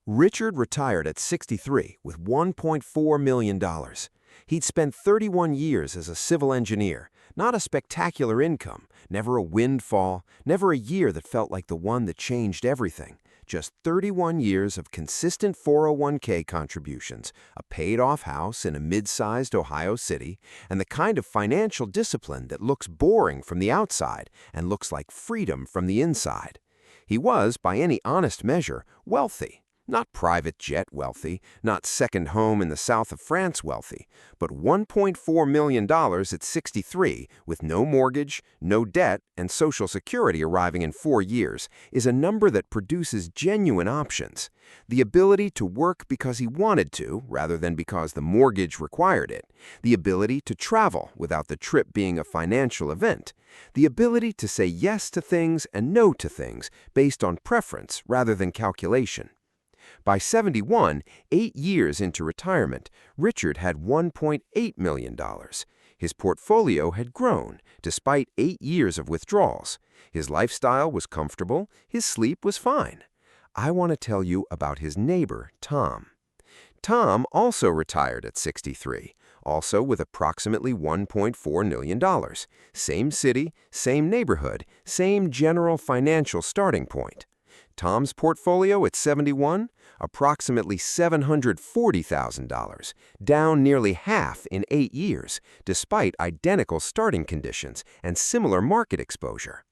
Richard retired at 63 with $1.4 million. He'd spent 31 years as a civil engineer, not a spectacular income, never a windfall, never a year that felt like the one that changed everything. Just 31 years of consistent 401k contributions, a paid-off house in a mid-sized Ohio city, and the kind of financial discipline that looks boring from the outside and looks like freedom from the inside. He was, by any honest measure, wealthy. Not private jet wealthy, not second home in the south of France wealthy, but $1.4 million at 63 with no mortgage, no debt, and Social Security arriving in 4 years is a number that produces genuine options. The ability to work because he wanted to, rather than because the mortgage required it. The ability to travel without the trip being a financial event. The ability to say yes to things and no to things based on preference rather than calculation. By 71, 8 years into retirement, Richard had $1.8 million. His portfolio had grown, despite 8 years of withdrawals. His lifestyle was comfortable, his sleep was fine. I want to tell you about his neighbor, Tom. Tom also retired at 63, also with approximately $1.4 million. Same city, same neighborhood, same general financial starting point. Tom's portfolio at 71, approximately $740,000, down nearly half in 8 years, despite identical starting conditions and similar market exposure.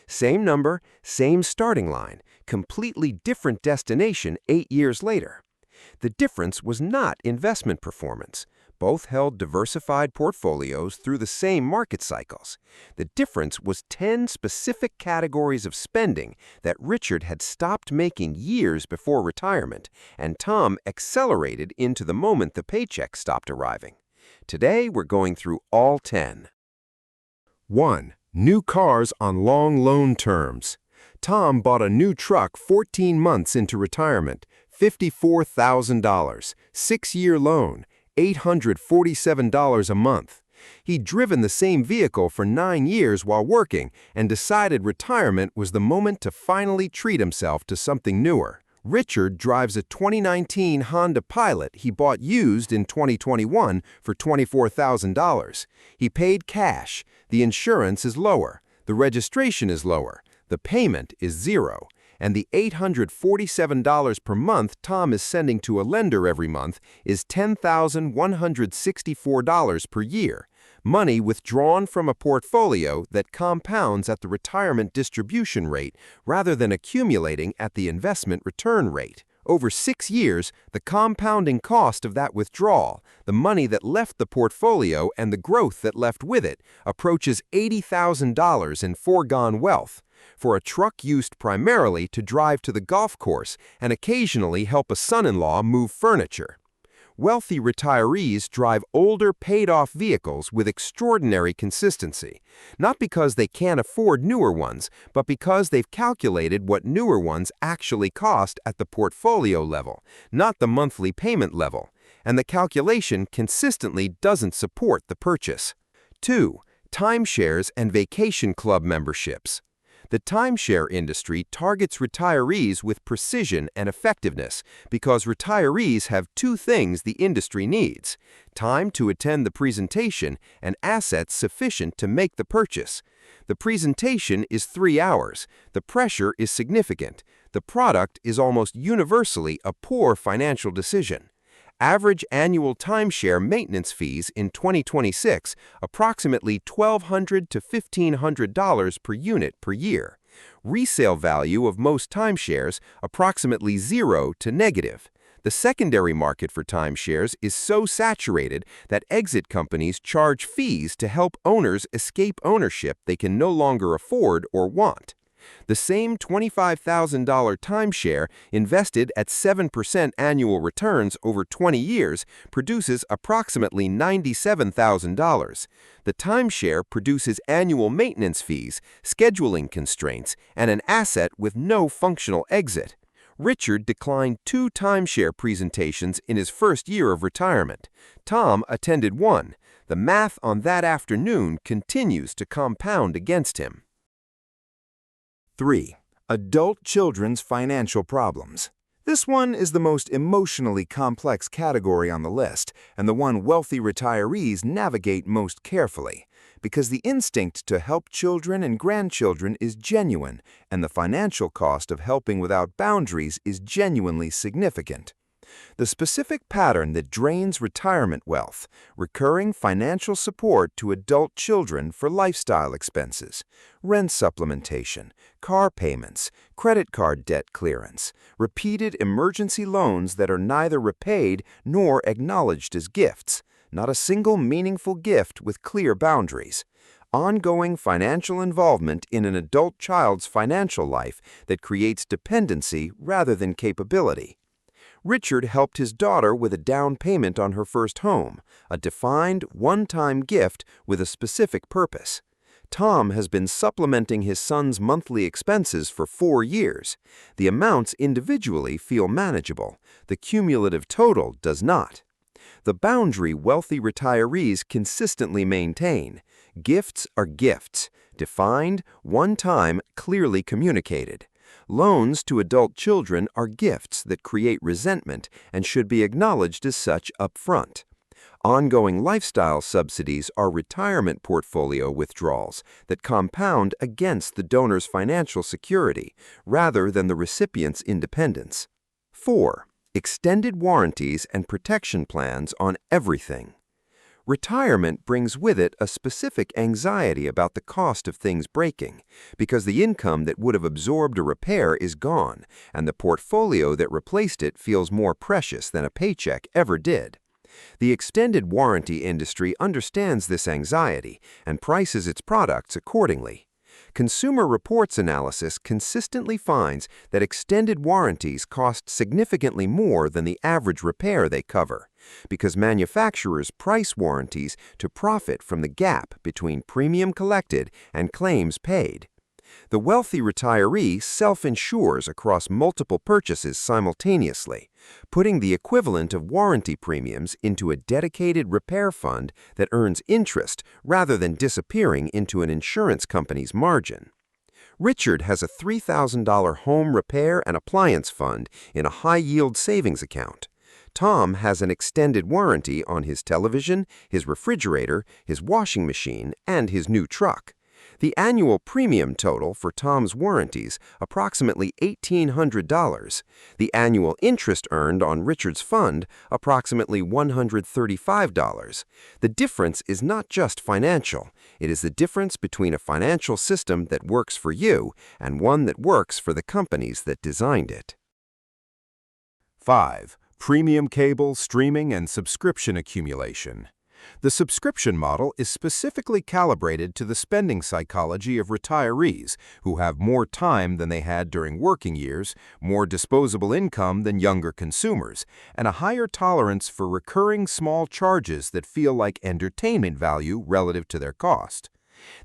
Same number, same starting line, completely different destination 8 years later. The difference was not investment performance. Both held diversified portfolios through the same market cycles. The difference was 10 specific categories of spending that Richard had stopped making years before retirement, and Tom accelerated into the moment the paycheck stopped arriving. Today, we're going through all 10. 1. New cars on long loan terms. Tom bought a new truck 14 months into retirement, $54,000, 6-year loan, $847 a month. He'd driven the same vehicle for 9 years while working and decided retirement was the moment to finally treat himself to something newer. Richard drives a 2019 Honda Pilot he bought used in 2021 for $24,000. He paid cash. The insurance is lower. The registration is lower. The payment is zero. And the $847 per month Tom is sending to a lender every month is $10,164 per year, money withdrawn from a portfolio that compounds at the retirement distribution rate rather than accumulating at the investment return rate. Over 6 years, the compounding cost of that withdrawal, the money that left the portfolio and the growth that left with it, approaches $80,000 in foregone wealth. For a truck used primarily to drive to the golf course and occasionally help a son-in-law move furniture. Wealthy retirees drive older paid-off vehicles with extraordinary consistency, not because they can't afford newer ones, but because they've calculated what newer ones actually cost at the portfolio level, not the monthly payment level, and the calculation consistently doesn't support the purchase. 2. Timeshares and vacation club memberships. The timeshare industry targets retirees with precision and effectiveness because retirees have 2 things the industry needs: time to attend the presentation and assets sufficient to make the purchase. The presentation is 3 hours. The pressure is significant. The product is almost universally a poor financial decision. Average annual timeshare maintenance fees in 2026 approximately $1,200 to $1,500 per unit per year. Resale value of most timeshares approximately 0 to negative. The secondary market for timeshares is so saturated that exit companies charge fees to help owners escape ownership they can no longer afford or want. The same $25,000 timeshare invested at 7% annual returns over 20 years produces approximately $97,000. The timeshare produces annual maintenance fees, scheduling constraints, and an asset with no functional exit. Richard declined 2 timeshare presentations in his first year of retirement. Tom attended 1. The math on that afternoon continues to compound against him. 3. Adult children's financial problems. This one is the most emotionally complex category on the list, and the one wealthy retirees navigate most carefully, because the instinct to help children and grandchildren is genuine, and the financial cost of helping without boundaries is genuinely significant. The specific pattern that drains retirement wealth, recurring financial support to adult children for lifestyle expenses, rent supplementation, car payments, credit card debt clearance, repeated emergency loans that are neither repaid nor acknowledged as gifts, not a single meaningful gift with clear boundaries. Ongoing financial involvement in an adult child's financial life that creates dependency rather than capability. Richard helped his daughter with a down payment on her first home, a defined, one-time gift with a specific purpose. Tom has been supplementing his son's monthly expenses for 4 years. The amounts individually feel manageable. The cumulative total does not. The boundary wealthy retirees consistently maintain. Gifts are gifts, defined, one-time, clearly communicated. Loans to adult children are gifts that create resentment and should be acknowledged as such up front. Ongoing lifestyle subsidies are retirement portfolio withdrawals that compound against the donor's financial security rather than the recipient's independence. 4. Extended warranties and protection plans on everything. Retirement brings with it a specific anxiety about the cost of things breaking, because the income that would have absorbed a repair is gone, and the portfolio that replaced it feels more precious than a paycheck ever did. The extended warranty industry understands this anxiety and prices its products accordingly. Consumer Reports analysis consistently finds that extended warranties cost significantly more than the average repair they cover, because manufacturers price warranties to profit from the gap between premium collected and claims paid. The wealthy retiree self-insures across multiple purchases simultaneously, putting the equivalent of warranty premiums into a dedicated repair fund that earns interest rather than disappearing into an insurance company's margin. Richard has a $3,000 home repair and appliance fund in a high-yield savings account. Tom has an extended warranty on his television, his refrigerator, his washing machine, and his new truck. The annual premium total for Tom's warranties, approximately $1,800. The annual interest earned on Richard's fund, approximately $135. The difference is not just financial. It is the difference between a financial system that works for you and one that works for the companies that designed it. 5. Premium cable, streaming, and subscription accumulation. The subscription model is specifically calibrated to the spending psychology of retirees who have more time than they had during working years, more disposable income than younger consumers, and a higher tolerance for recurring small charges that feel like entertainment value relative to their cost.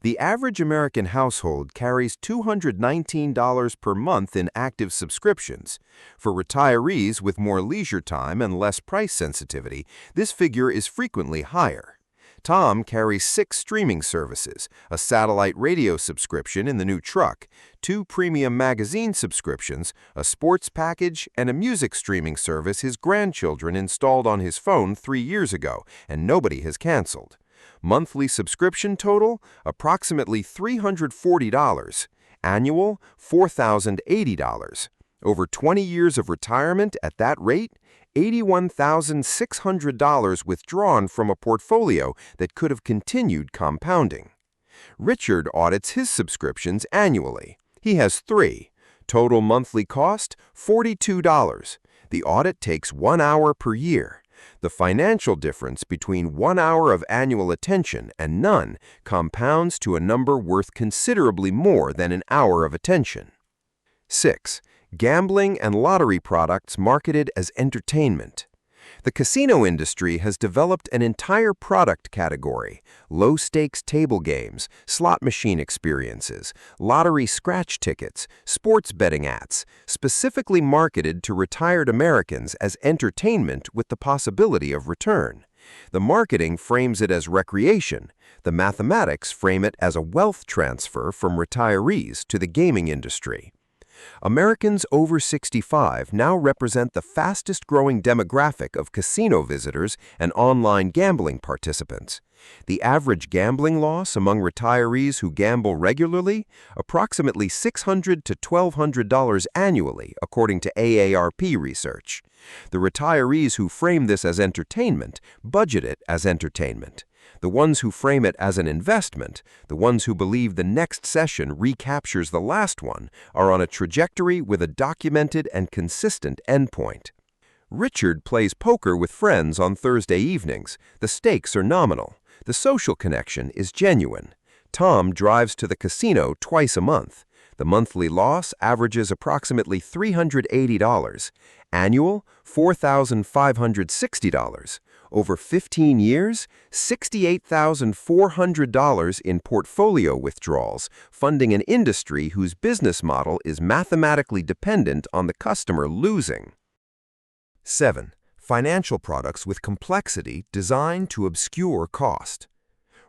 The average American household carries $219 per month in active subscriptions. For retirees with more leisure time and less price sensitivity, this figure is frequently higher. Tom carries 6 streaming services, a satellite radio subscription in the new truck, 2 premium magazine subscriptions, a sports package, and a music streaming service his grandchildren installed on his phone 3 years ago, and nobody has canceled. Monthly subscription total, approximately $340. Annual, $4,080. Over 20 years of retirement at that rate, $81,600 withdrawn from a portfolio that could have continued compounding. Richard audits his subscriptions annually. He has 3. Total monthly cost, $42. The audit takes 1 hour per year. The financial difference between 1 hour of annual attention and none compounds to a number worth considerably more than an hour of attention. 6. Gambling and lottery products marketed as entertainment. The casino industry has developed an entire product category: low-stakes table games, slot machine experiences, lottery scratch tickets, sports betting ads, specifically marketed to retired Americans as entertainment with the possibility of return. The marketing frames it as recreation. The mathematics frame it as a wealth transfer from retirees to the gaming industry. Americans over 65 now represent the fastest-growing demographic of casino visitors and online gambling participants. The average gambling loss among retirees who gamble regularly, approximately $600 to $1,200 annually, according to AARP research. The retirees who frame this as entertainment budget it as entertainment. The ones who frame it as an investment, the ones who believe the next session recaptures the last one, are on a trajectory with a documented and consistent endpoint. Richard plays poker with friends on Thursday evenings. The stakes are nominal. The social connection is genuine. Tom drives to the casino twice a month. The monthly loss averages approximately $380. Annual, $4,560. Over 15 years, $68,400 in portfolio withdrawals, funding an industry whose business model is mathematically dependent on the customer losing. 7. Financial products with complexity designed to obscure cost.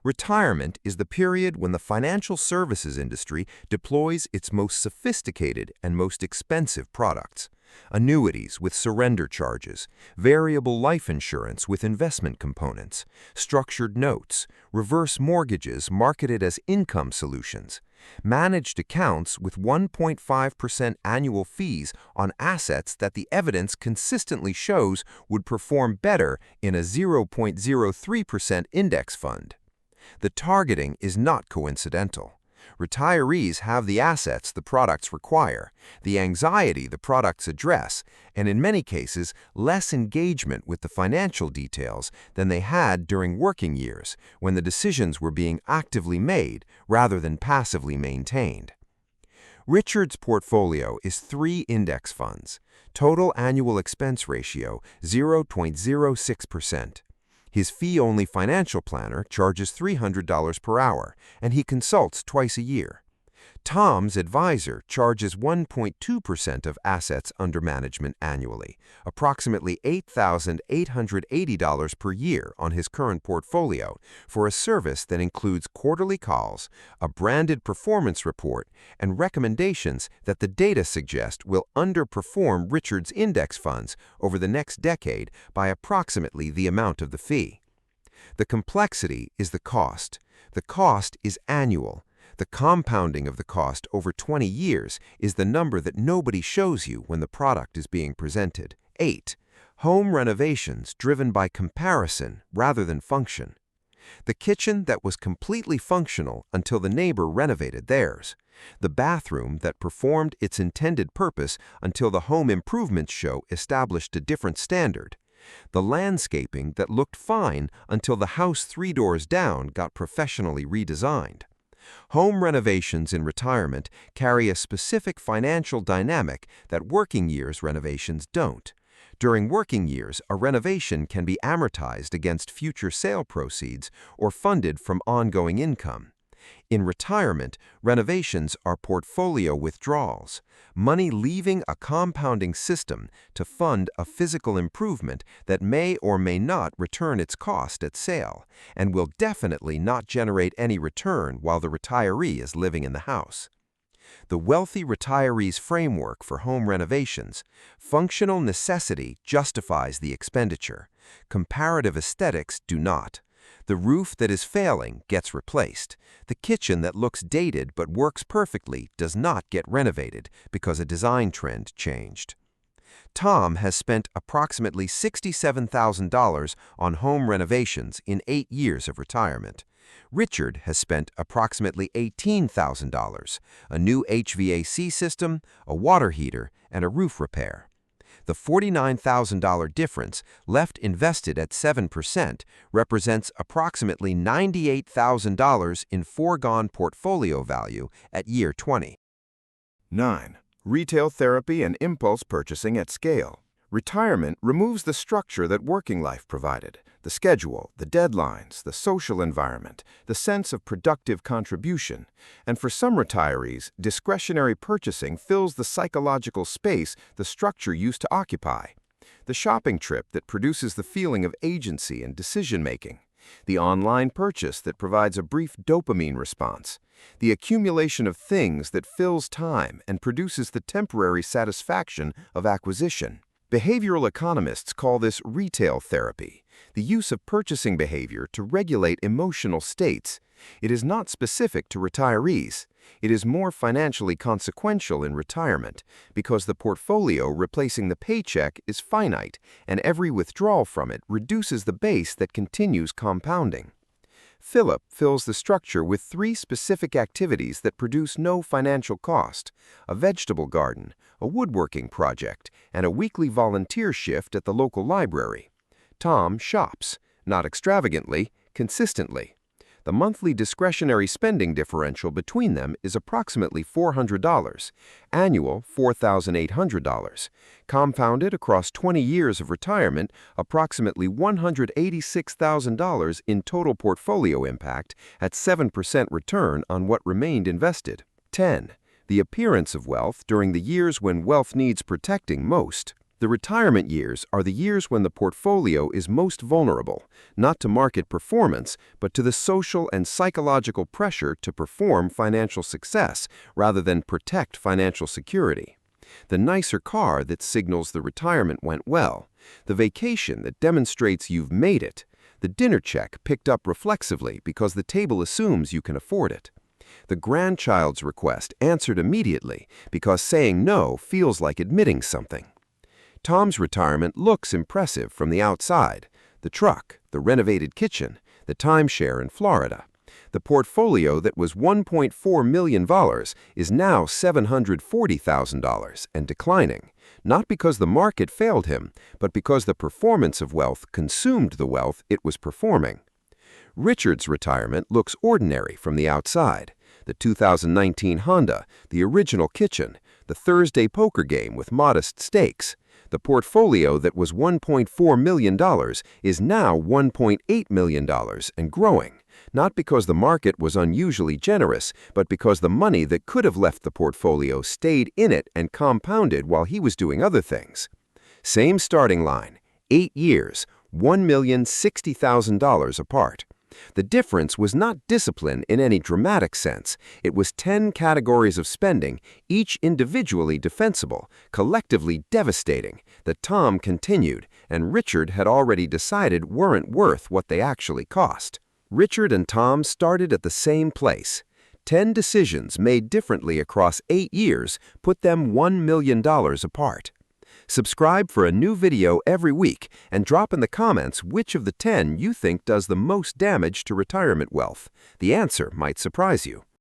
Retirement is the period when the financial services industry deploys its most sophisticated and most expensive products. Annuities with surrender charges, variable life insurance with investment components, structured notes, reverse mortgages marketed as income solutions, managed accounts with 1.5% annual fees on assets that the evidence consistently shows would perform better in a 0.03% index fund. The targeting is not coincidental. Retirees have the assets the products require, the anxiety the products address, and in many cases, less engagement with the financial details than they had during working years, when the decisions were being actively made rather than passively maintained. Richard's portfolio is 3 index funds. Total annual expense ratio 0.06%. His fee-only financial planner charges $300 per hour, and he consults twice a year. Tom's advisor charges 1.2% of assets under management annually, approximately $8,880 per year on his current portfolio, for a service that includes quarterly calls, a branded performance report, and recommendations that the data suggest will underperform Richard's index funds over the next decade by approximately the amount of the fee. The complexity is the cost. The cost is annual. The compounding of the cost over 20 years is the number that nobody shows you when the product is being presented. 8. Home renovations driven by comparison rather than function. The kitchen that was completely functional until the neighbor renovated theirs. The bathroom that performed its intended purpose until the home improvement show established a different standard. The landscaping that looked fine until the house 3 doors down got professionally redesigned. Home renovations in retirement carry a specific financial dynamic that working years renovations don't. During working years, a renovation can be amortized against future sale proceeds or funded from ongoing income. In retirement, renovations are portfolio withdrawals, money leaving a compounding system to fund a physical improvement that may or may not return its cost at sale, and will definitely not generate any return while the retiree is living in the house. The wealthy retiree's framework for home renovations: functional necessity justifies the expenditure. Comparative aesthetics do not. The roof that is failing gets replaced. The kitchen that looks dated but works perfectly does not get renovated because a design trend changed. Tom has spent approximately $67,000 on home renovations in 8 years of retirement. Richard has spent approximately $18,000, a new HVAC system, a water heater, and a roof repair. The $49,000 difference, left invested at 7%, represents approximately $98,000 in foregone portfolio value at year 20. 9. Retail therapy and impulse purchasing at scale. Retirement removes the structure that working life provided: the schedule, the deadlines, the social environment, the sense of productive contribution. And for some retirees, discretionary purchasing fills the psychological space the structure used to occupy. The shopping trip that produces the feeling of agency and decision-making. The online purchase that provides a brief dopamine response. The accumulation of things that fills time and produces the temporary satisfaction of acquisition. Behavioral economists call this retail therapy, the use of purchasing behavior to regulate emotional states. It is not specific to retirees. It is more financially consequential in retirement because the portfolio replacing the paycheck is finite, and every withdrawal from it reduces the base that continues compounding. Philip fills the structure with 3 specific activities that produce no financial cost: a vegetable garden, a woodworking project, and a weekly volunteer shift at the local library. Tom shops, not extravagantly, consistently. The monthly discretionary spending differential between them is approximately $400, annual $4,800, compounded across 20 years of retirement, approximately $186,000 in total portfolio impact at 7% return on what remained invested. 10. The appearance of wealth during the years when wealth needs protecting most. The retirement years are the years when the portfolio is most vulnerable, not to market performance, but to the social and psychological pressure to perform financial success rather than protect financial security. The nicer car that signals the retirement went well, the vacation that demonstrates you've made it, the dinner check picked up reflexively because the table assumes you can afford it. The grandchild's request answered immediately because saying no feels like admitting something. Tom's retirement looks impressive from the outside: the truck, the renovated kitchen, the timeshare in Florida. The portfolio that was $1.4 million is now $740,000 and declining, not because the market failed him, but because the performance of wealth consumed the wealth it was performing. Richard's retirement looks ordinary from the outside: the 2019 Honda, the original kitchen, the Thursday poker game with modest stakes. The portfolio that was $1.4 million is now $1.8 million and growing, not because the market was unusually generous, but because the money that could have left the portfolio stayed in it and compounded while he was doing other things. Same starting line, 8 years, $1,060,000 apart. The difference was not discipline in any dramatic sense. It was 10 categories of spending, each individually defensible, collectively devastating, that Tom continued, and Richard had already decided weren't worth what they actually cost. Richard and Tom started at the same place. 10 decisions made differently across 8 years put them $1 million apart. Subscribe for a new video every week and drop in the comments which of the 10 you think does the most damage to retirement wealth. The answer might surprise you.